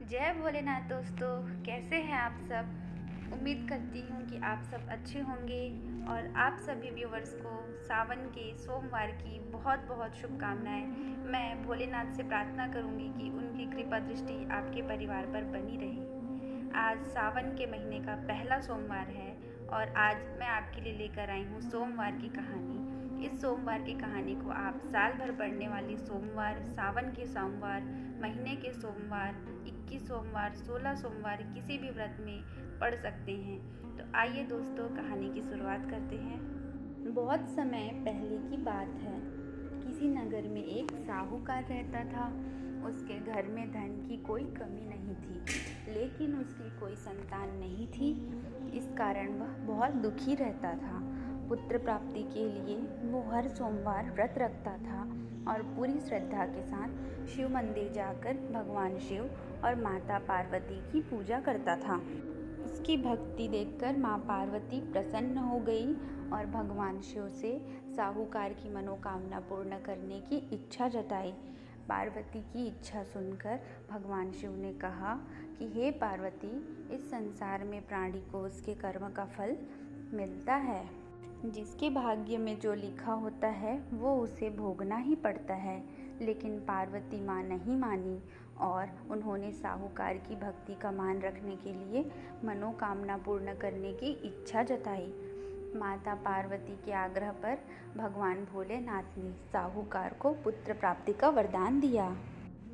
जय भोलेनाथ दोस्तों, कैसे हैं आप सब। उम्मीद करती हूँ कि आप सब अच्छे होंगे और आप सभी व्यूवर्स को सावन के सोमवार की बहुत बहुत शुभकामनाएं। मैं भोलेनाथ से प्रार्थना करूँगी कि उनकी कृपा दृष्टि आपके परिवार पर बनी रहे। आज सावन के महीने का पहला सोमवार है और आज मैं आपके लिए लेकर आई हूँ सोमवार की कहानी। इस सोमवार की कहानी को आप साल भर पढ़ने वाली सोमवार, सावन के सोमवार, महीने के सोमवार, 21 सोमवार, 16 सोमवार किसी भी व्रत में पढ़ सकते हैं। तो आइए दोस्तों, कहानी की शुरुआत करते हैं। बहुत समय पहले की बात है। किसी नगर में एक साहूकार रहता था। उसके घर में धन की कोई कमी नहीं थी, लेकिन उसकी कोई संतान नहीं थी। इस कारण वह बहुत दुखी रहता था। पुत्र प्राप्ति के लिए वो हर सोमवार व्रत रखता था और पूरी श्रद्धा के साथ शिव मंदिर जाकर भगवान शिव और माता पार्वती की पूजा करता था। उसकी भक्ति देखकर माँ पार्वती प्रसन्न हो गई और भगवान शिव से साहूकार की मनोकामना पूर्ण करने की इच्छा जताई। पार्वती की इच्छा सुनकर भगवान शिव ने कहा कि हे पार्वती, इस संसार में प्राणी को उसके कर्म का फल मिलता है। जिसके भाग्य में जो लिखा होता है वो उसे भोगना ही पड़ता है। लेकिन पार्वती माँ नहीं मानी और उन्होंने साहूकार की भक्ति का मान रखने के लिए मनोकामना पूर्ण करने की इच्छा जताई। माता पार्वती के आग्रह पर भगवान भोलेनाथ ने साहूकार को पुत्र प्राप्ति का वरदान दिया,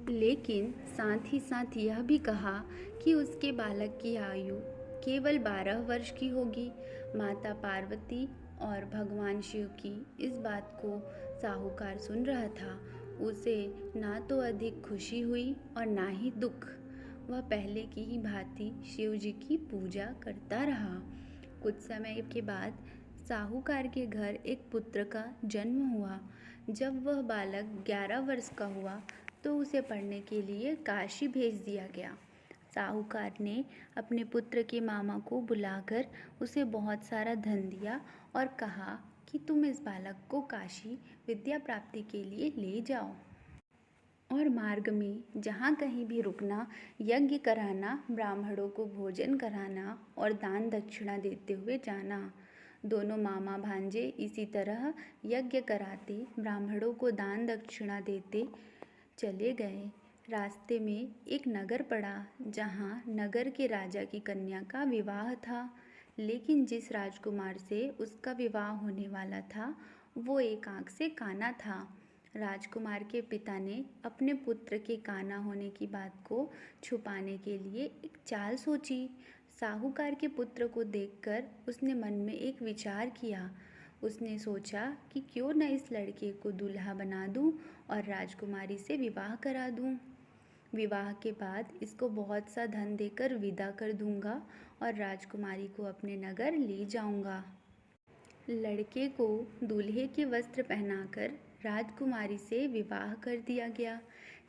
लेकिन साथ ही साथ यह भी कहा कि उसके बालक की आयु केवल 12 वर्ष की होगी। माता पार्वती और भगवान शिव की इस बात को साहूकार सुन रहा था। उसे ना तो अधिक खुशी हुई और ना ही दुख। वह पहले की ही भांति शिव जी की पूजा करता रहा। कुछ समय के बाद साहूकार के घर एक पुत्र का जन्म हुआ। जब वह बालक 11 वर्ष का हुआ तो उसे पढ़ने के लिए काशी भेज दिया गया। साहूकार ने अपने पुत्र के मामा को बुलाकर उसे बहुत सारा धन दिया और कहा कि तुम इस बालक को काशी विद्या प्राप्ति के लिए ले जाओ और मार्ग में जहाँ कहीं भी रुकना, यज्ञ कराना, ब्राह्मणों को भोजन कराना और दान दक्षिणा देते हुए जाना। दोनों मामा भांजे इसी तरह यज्ञ कराते, ब्राह्मणों को दान दक्षिणा देते चले गए। रास्ते में एक नगर पड़ा जहाँ नगर के राजा की कन्या का विवाह था। लेकिन जिस राजकुमार से उसका विवाह होने वाला था वो एक आँख से काना था। राजकुमार के पिता ने अपने पुत्र के काना होने की बात को छुपाने के लिए एक चाल सोची। साहूकार के पुत्र को देखकर उसने मन में एक विचार किया। उसने सोचा कि क्यों न इस लड़के को दूल्हा बना दूं और राजकुमारी से विवाह करा दूं। विवाह के बाद इसको बहुत सा धन देकर विदा कर दूंगा और राजकुमारी को अपने नगर ले जाऊंगा। लड़के को दूल्हे के वस्त्र पहनाकर राजकुमारी से विवाह कर दिया गया।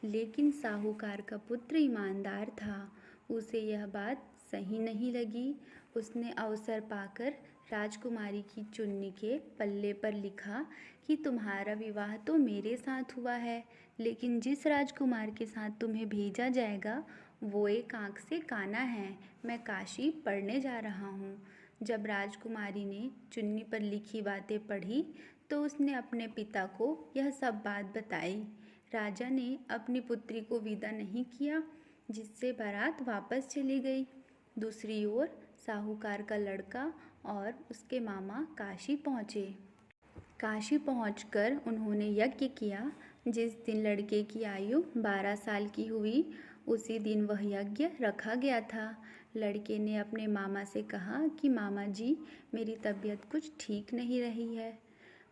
लेकिन साहूकार का पुत्र ईमानदार था। उसे यह बात सही नहीं लगी। उसने अवसर पाकर राजकुमारी की चुन्नी के पल्ले पर लिखा कि तुम्हारा विवाह तो मेरे साथ हुआ है, लेकिन जिस राजकुमार के साथ तुम्हें भेजा जाएगा वो एक आँख से काना है। मैं काशी पढ़ने जा रहा हूँ। जब राजकुमारी ने चुन्नी पर लिखी बातें पढ़ी तो उसने अपने पिता को यह सब बात बताई। राजा ने अपनी पुत्री को विदा नहीं किया, जिससे बारात वापस चली गई। दूसरी ओर साहूकार का लड़का और उसके मामा काशी पहुँचे। काशी पहुंचकर उन्होंने यज्ञ किया। जिस दिन लड़के की आयु 12 साल की हुई उसी दिन वह यज्ञ रखा गया था। लड़के ने अपने मामा से कहा कि मामा जी, मेरी तबीयत कुछ ठीक नहीं रही है।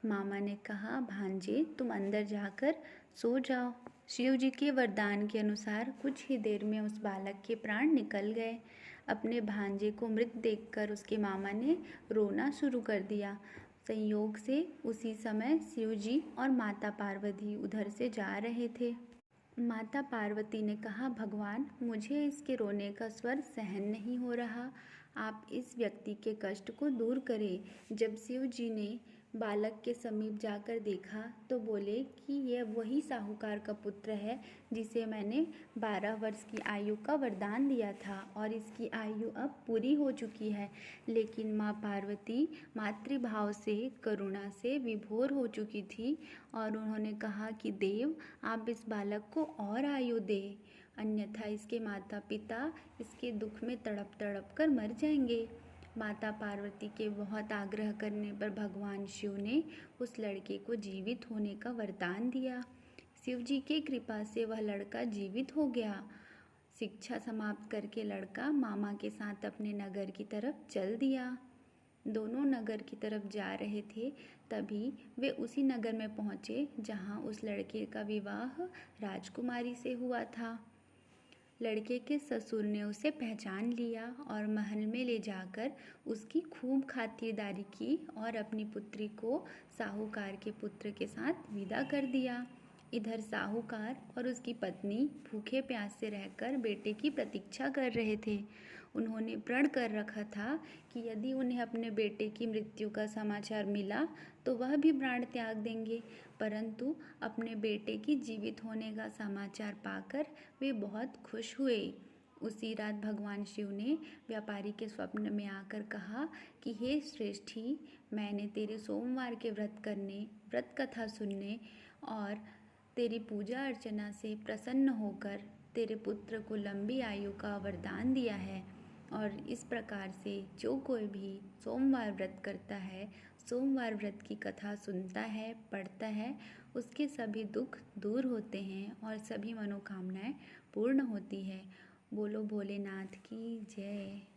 मामा ने कहा, भांजे तुम अंदर जाकर सो जाओ। शिव जी के वरदान के अनुसार कुछ ही देर में उस बालक के प्राण निकल गए। अपने भांजे को मृत देखकर उसके मामा ने रोना शुरू कर दिया। संयोग से उसी समय शिव जी और माता पार्वती उधर से जा रहे थे। माता पार्वती ने कहा, भगवान, मुझे इसके रोने का स्वर सहन नहीं हो रहा। आप इस व्यक्ति के कष्ट को दूर करें। जब शिव जी ने बालक के समीप जाकर देखा तो बोले कि यह वही साहूकार का पुत्र है जिसे मैंने 12 वर्ष की आयु का वरदान दिया था और इसकी आयु अब पूरी हो चुकी है। लेकिन माँ पार्वती मातृभाव से करुणा से विभोर हो चुकी थी और उन्होंने कहा कि देव, आप इस बालक को और आयु दे, अन्यथा इसके माता पिता इसके दुख में तड़प तड़प कर मर जाएंगे। माता पार्वती के बहुत आग्रह करने पर भगवान शिव ने उस लड़के को जीवित होने का वरदान दिया। शिव जी की कृपा से वह लड़का जीवित हो गया। शिक्षा समाप्त करके लड़का मामा के साथ अपने नगर की तरफ चल दिया। दोनों नगर की तरफ जा रहे थे, तभी वे उसी नगर में पहुँचे जहाँ उस लड़के का विवाह राजकुमारी से हुआ था। लड़के के ससुर ने उसे पहचान लिया और महल में ले जाकर उसकी खूब खातिरदारी की और अपनी पुत्री को साहूकार के पुत्र के साथ विदा कर दिया। इधर साहूकार और उसकी पत्नी भूखे प्यासे रहकर बेटे की प्रतीक्षा कर रहे थे। उन्होंने प्रण कर रखा था कि यदि उन्हें अपने बेटे की मृत्यु का समाचार मिला तो वह भी प्राण त्याग देंगे, परंतु अपने बेटे की जीवित होने का समाचार पाकर वे बहुत खुश हुए। उसी रात भगवान शिव ने व्यापारी के स्वप्न में आकर कहा कि हे श्रेष्ठी, मैंने तेरे सोमवार के व्रत करने, व्रत कथा सुनने और तेरी पूजा अर्चना से प्रसन्न होकर तेरे पुत्र को लंबी आयु का वरदान दिया है और इस प्रकार से जो कोई भी सोमवार व्रत करता है, सोमवार व्रत की कथा सुनता है, पढ़ता है, उसके सभी दुख दूर होते हैं और सभी मनोकामनाएं पूर्ण होती है। बोलो भोलेनाथ की जय।